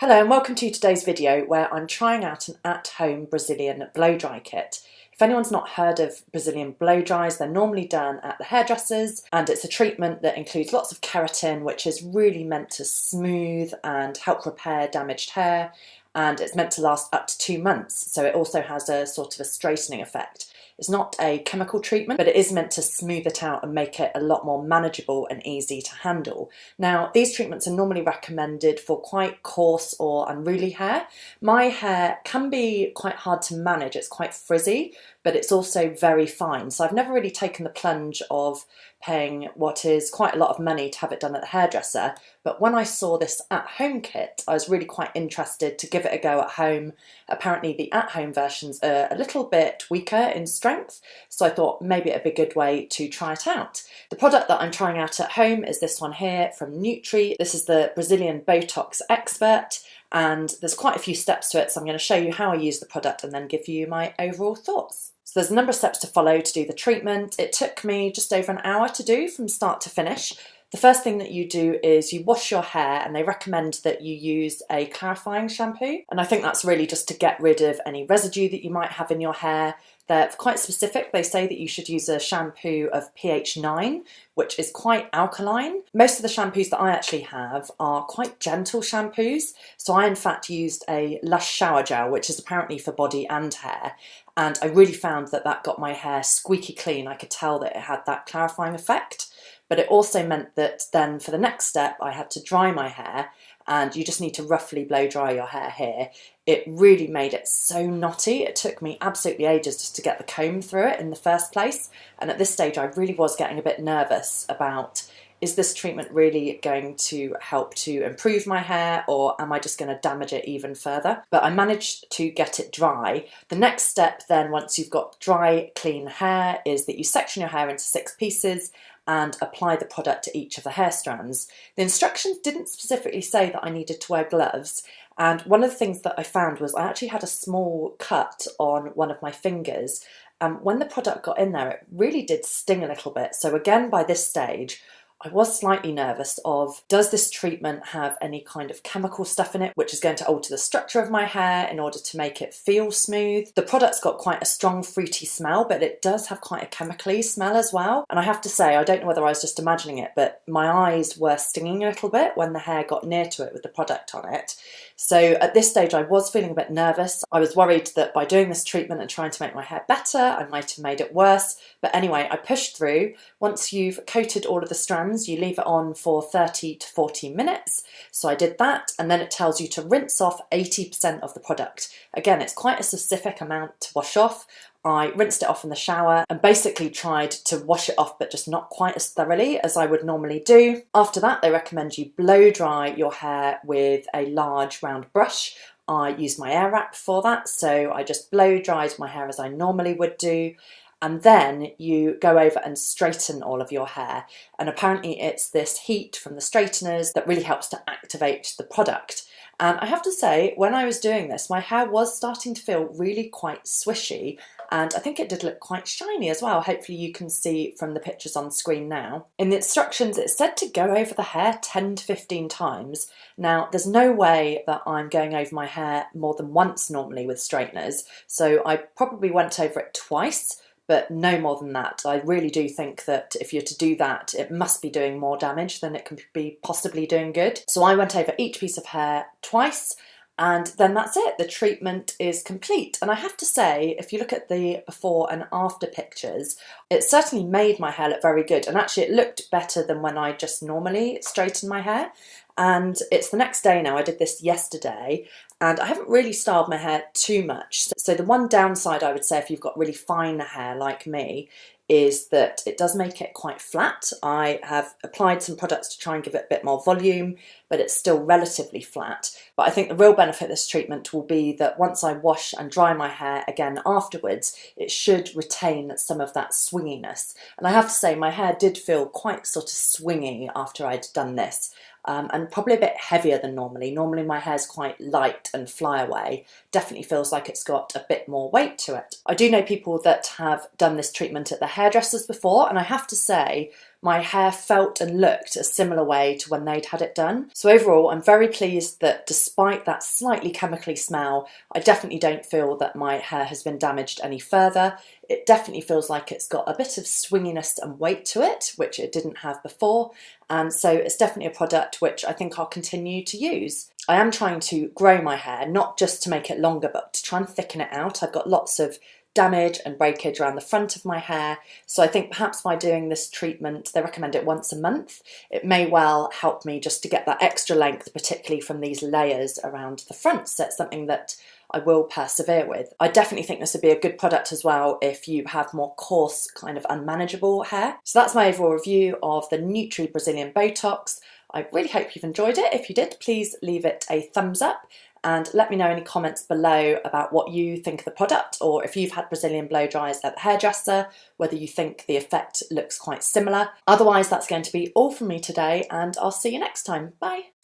Hello and welcome to today's video where I'm trying out an at-home Brazilian blow dry kit. If anyone's not heard of Brazilian blow dries, they're normally done at the hairdressers, and it's a treatment that includes lots of keratin, which is really meant to smooth and help repair damaged hair, and it's meant to last up to 2 months, so it also has a sort of a straightening effect. It's not a chemical treatment, but it is meant to smooth it out and make it a lot more manageable and easy to handle. Now, these treatments are normally recommended for quite coarse or unruly hair. My hair can be quite hard to manage, it's quite frizzy, but it's also very fine. So I've never really taken the plunge of paying what is quite a lot of money to have it done at the hairdresser. But when I saw this at-home kit, I was really quite interested to give it a go at home. Apparently the at-home versions are a little bit weaker in strength, so I thought maybe it'd be a good way to try it out. The product that I'm trying out at home is this one here from Nutri. This is the Brazilian Botox Expert, and there's quite a few steps to it, so I'm going to show you how I use the product and then give you my overall thoughts. So there's a number of steps to follow to do the treatment. It took me just over an hour to do from start to finish. The first thing that you do is you wash your hair, and they recommend that you use a clarifying shampoo. And I think that's really just to get rid of any residue that you might have in your hair. They're quite specific. They say that you should use a shampoo of pH 9, which is quite alkaline. Most of the shampoos that I actually have are quite gentle shampoos. So I in fact used a Lush shower gel, which is apparently for body and hair. And I really found that that got my hair squeaky clean. I could tell that it had that clarifying effect. But it also meant that then for the next step, I had to dry my hair, and you just need to roughly blow dry your hair here. It really made it so knotty. It took me absolutely ages just to get the comb through it in the first place. And at this stage, I really was getting a bit nervous about, is this treatment really going to help to improve my hair, or am I just going to damage it even further? But I managed to get it dry. The next step then, once you've got dry, clean hair, is that you section your hair into 6 pieces and apply the product to each of the hair strands. The instructions didn't specifically say that I needed to wear gloves, and one of the things that I found was I actually had a small cut on one of my fingers. When the product got in there, it really did sting a little bit. So again, by this stage, I was slightly nervous of, does this treatment have any kind of chemical stuff in it which is going to alter the structure of my hair in order to make it feel smooth? The product's got quite a strong fruity smell, but it does have quite a chemically smell as well. And I have to say, I don't know whether I was just imagining it, but my eyes were stinging a little bit when the hair got near to it with the product on it. So at this stage, I was feeling a bit nervous. I was worried that by doing this treatment and trying to make my hair better, I might have made it worse. But anyway, I pushed through. Once you've coated all of the strands, you leave it on for 30 to 40 minutes. So I did that, and then it tells you to rinse off 80% of the product. Again, it's quite a specific amount to wash off. I rinsed it off in the shower and basically tried to wash it off, but just not quite as thoroughly as I would normally do. After that, they recommend you blow dry your hair with a large round brush. I used my air wrap for that, so I just blow dried my hair as I normally would do. And then you go over and straighten all of your hair. And apparently it's this heat from the straighteners that really helps to activate the product. And I have to say, when I was doing this, my hair was starting to feel really quite swishy, and I think it did look quite shiny as well. Hopefully you can see from the pictures on screen now. In the instructions, it said to go over the hair 10 to 15 times. Now, there's no way that I'm going over my hair more than once normally with straighteners, so I probably went over it twice, but no more than that. I really do think that if you're to do that, it must be doing more damage than it can be possibly doing good. So I went over each piece of hair twice, and then that's it. The treatment is complete. And I have to say, if you look at the before and after pictures, it certainly made my hair look very good. And actually it looked better than when I just normally straighten my hair. And it's the next day now. I did this yesterday, and I haven't really styled my hair too much. So the one downside I would say if you've got really fine hair like me is that it does make it quite flat. I have applied some products to try and give it a bit more volume, but it's still relatively flat. But I think the real benefit of this treatment will be that once I wash and dry my hair again afterwards, it should retain some of that swinginess. And I have to say, my hair did feel quite sort of swingy after I'd done this. And probably a bit heavier than normally. Normally my hair's quite light and fly away. Definitely feels like it's got a bit more weight to it. I do know people that have done this treatment at the hairdressers before, and I have to say, my hair felt and looked a similar way to when they'd had it done. So overall, I'm very pleased that despite that slightly chemically smell, I definitely don't feel that my hair has been damaged any further. It definitely feels like it's got a bit of swinginess and weight to it, which it didn't have before. And so it's definitely a product which I think I'll continue to use. I am trying to grow my hair, not just to make it longer, but to try and thicken it out. I've got lots of damage and breakage around the front of my hair. So I think perhaps by doing this treatment, they recommend it once a month, it may well help me just to get that extra length, particularly from these layers around the front. So it's something that I will persevere with. I definitely think this would be a good product as well if you have more coarse, kind of unmanageable hair. So that's my overall review of the Nutri Brazilian Botox. I really hope you've enjoyed it. If you did, please leave it a thumbs up and let me know any comments below about what you think of the product, or if you've had Brazilian blow dries at the hairdresser, whether you think the effect looks quite similar. Otherwise, that's going to be all from me today, and I'll see you next time. Bye.